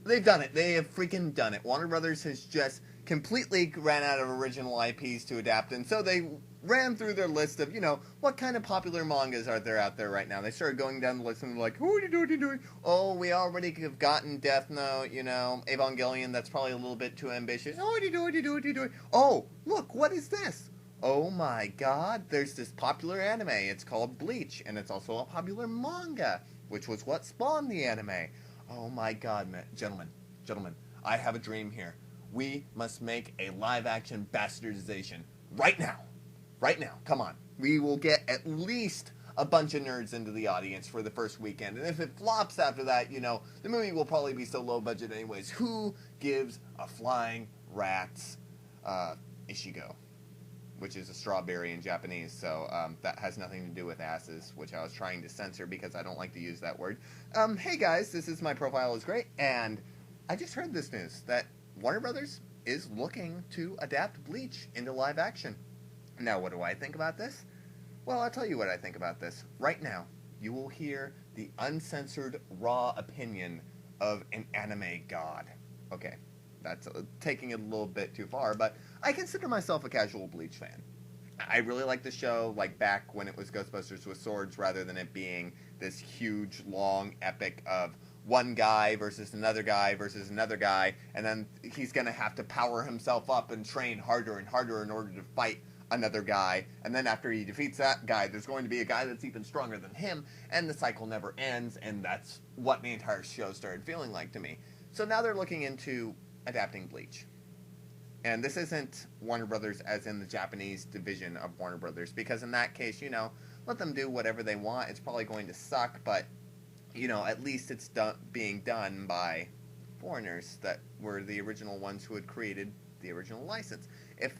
They've done it. They have freaking done it. Warner Brothers has just completely ran out of original IPs to adapt, and so they ran through their list of, what kind of popular mangas are there out there right now. They started going down the list and like, who are you doing? Oh, we already have gotten Death Note, Evangelion, that's probably a little bit too ambitious. Oh, what are you doing? Oh, look, what is this? Oh my god, there's this popular anime. It's called Bleach, and it's also a popular manga, which was what spawned the anime. Oh my god, gentlemen, I have a dream here. We must make a live-action bastardization right now. Right now, come on. We will get at least a bunch of nerds into the audience for the first weekend, and if it flops after that, the movie will probably be so low budget anyways. Who gives a flying rat's Ishigo? Which is a strawberry in Japanese, so that has nothing to do with asses, which I was trying to censor because I don't like to use that word. Hey guys, this is My Profile is Great, and I just heard this news that Warner Brothers is looking to adapt Bleach into live action. Now, what do I think about this? Well, I'll tell you what I think about this. Right now, you will hear the uncensored, raw opinion of an anime god. Okay, that's taking it a little bit too far, but I consider myself a casual Bleach fan. I really like the show, like back when it was Ghostbusters with swords, rather than it being this huge, long epic of one guy versus another guy versus another guy, and then he's going to have to power himself up and train harder and harder in order to fight another guy, and then after he defeats that guy, there's going to be a guy that's even stronger than him, and the cycle never ends, and that's what the entire show started feeling like to me. So now they're looking into adapting Bleach. And this isn't Warner Brothers as in the Japanese division of Warner Brothers, because in that case, let them do whatever they want. It's probably going to suck, but, at least it's being done by foreigners that were the original ones who had created the original license. If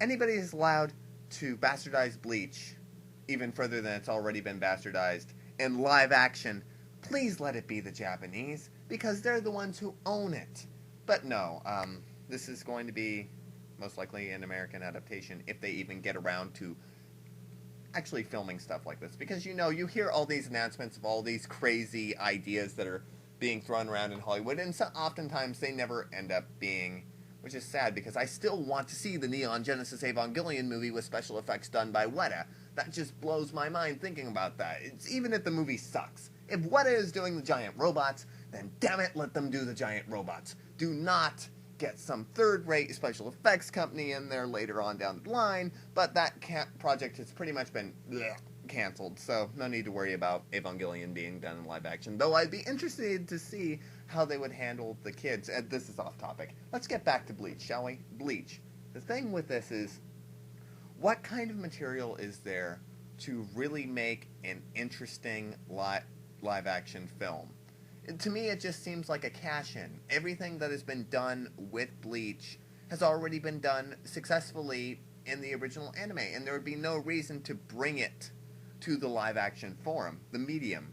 anybody is allowed to bastardize Bleach even further than it's already been bastardized in live action, please let it be the Japanese, because they're the ones who own it. But no, this is going to be most likely an American adaptation, if they even get around to actually filming stuff like this. Because, you hear all these announcements of all these crazy ideas that are being thrown around in Hollywood, and so oftentimes they never end up being, which is sad, because I still want to see the Neon Genesis Evangelion movie with special effects done by Weta. That just blows my mind thinking about that. Even if the movie sucks. If Weta is doing the giant robots, then damn it, let them do the giant robots. Do not get some third-rate special effects company in there later on down the line, but that project has pretty much been canceled, so no need to worry about Evangelion being done in live action, though I'd be interested to see how they would handle the kids. And this is off topic. Let's get back to Bleach, shall we? Bleach. The thing with this is, what kind of material is there to really make an interesting live action film? To me, it just seems like a cash-in. Everything that has been done with Bleach has already been done successfully in the original anime, and there would be no reason to bring it to the live-action forum, the medium.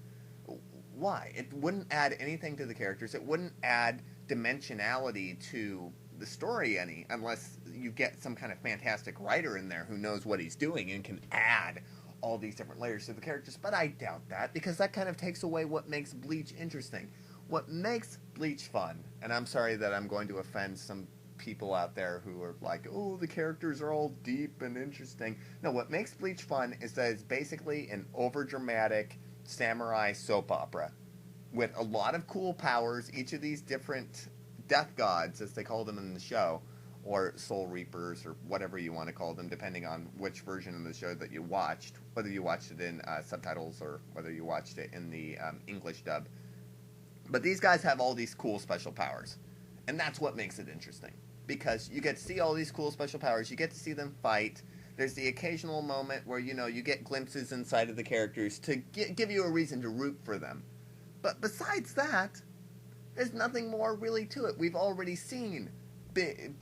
Why? It wouldn't add anything to the characters. It wouldn't add dimensionality to the story any, unless you get some kind of fantastic writer in there who knows what he's doing and can add all these different layers to the characters, but I doubt that, because that kind of takes away what makes Bleach interesting. What makes Bleach fun, and I'm sorry that I'm going to offend some people out there who are like, oh, the characters are all deep and interesting. No, what makes Bleach fun is that it's basically an overdramatic samurai soap opera with a lot of cool powers. Each of these different death gods, as they call them in the show, or Soul Reapers, or whatever you want to call them, depending on which version of the show that you watched, whether you watched it in subtitles or whether you watched it in the English dub. But these guys have all these cool special powers, and that's what makes it interesting, because you get to see all these cool special powers, you get to see them fight. There's the occasional moment where, you get glimpses inside of the characters to give you a reason to root for them. But besides that, there's nothing more really to it. We've already seen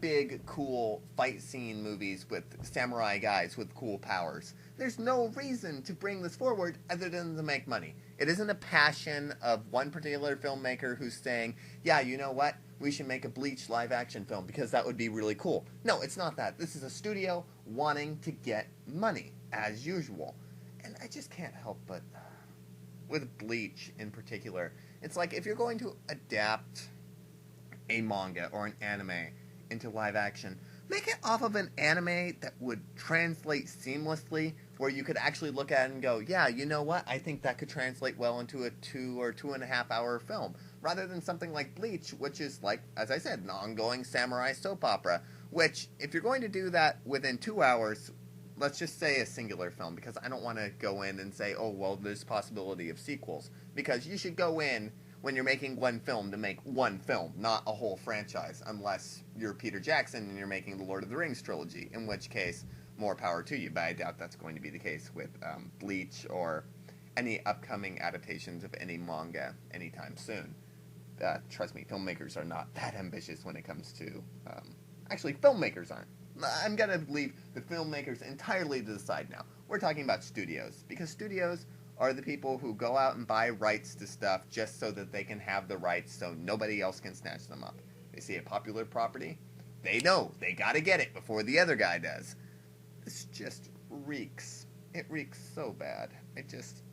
big, cool fight scene movies with samurai guys with cool powers. There's no reason to bring this forward other than to make money. It isn't a passion of one particular filmmaker who's saying, yeah, you know what, we should make a Bleach live-action film because that would be really cool. No, it's not that. This is a studio wanting to get money, as usual. And I just can't help but, with Bleach in particular, it's like if you're going to adapt a manga or an anime into live action, make it off of an anime that would translate seamlessly, where you could actually look at it and go, yeah, you know what? I think that could translate well into a 2 or 2.5 hour film, rather than something like Bleach, which is like, as I said, an ongoing samurai soap opera. Which, if you're going to do that within 2 hours, let's just say a singular film, because I don't want to go in and say, oh, well, there's possibility of sequels. Because you should go in when you're making one film to make one film, not a whole franchise, unless you're Peter Jackson and you're making the Lord of the Rings trilogy, in which case, more power to you. But I doubt that's going to be the case with Bleach or any upcoming adaptations of any manga anytime soon. Trust me, filmmakers are not that ambitious when it comes to... actually, filmmakers aren't. I'm going to leave the filmmakers entirely to the side now. We're talking about studios, because studios are the people who go out and buy rights to stuff just so that they can have the rights so nobody else can snatch them up. They see a popular property, they know they gotta get it before the other guy does. This just reeks. It reeks so bad. It just...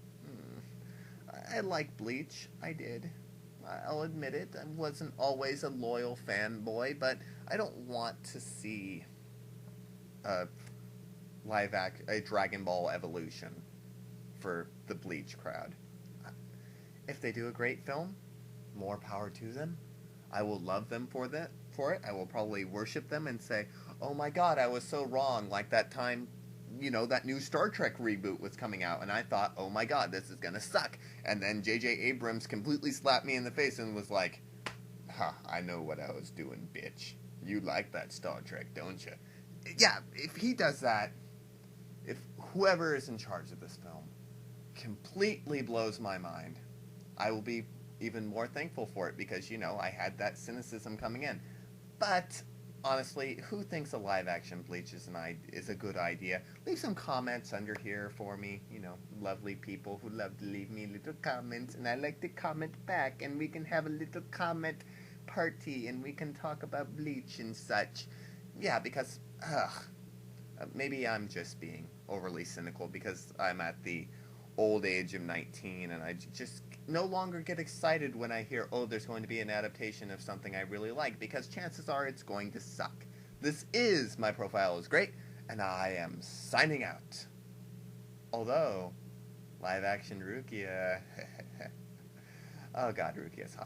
I like Bleach. I did. I'll admit it. I wasn't always a loyal fanboy, but I don't want to see a Dragon Ball evolution for the Bleach crowd. If they do a great film, more power to them. I will love them for it. I will probably worship them and say, oh my god, I was so wrong. Like that time, that new Star Trek reboot was coming out, and I thought, oh my god, this is gonna suck. And then J.J. Abrams completely slapped me in the face and was like, I know what I was doing, bitch. You like that Star Trek, don't you? Yeah, if he does that, if whoever is in charge of this film completely blows my mind, I will be even more thankful for it, because, I had that cynicism coming in. But honestly, who thinks a live-action Bleach is a good idea? Leave some comments under here for me. Lovely people who love to leave me little comments, and I like to comment back, and we can have a little comment party, and we can talk about Bleach and such. Yeah, because, maybe I'm just being overly cynical because I'm at the old age of 19, and I just no longer get excited when I hear, oh, there's going to be an adaptation of something I really like, because chances are it's going to suck. This is My Profile is Great, and I am signing out. Although, live action Rukia... oh god, Rukia's hot.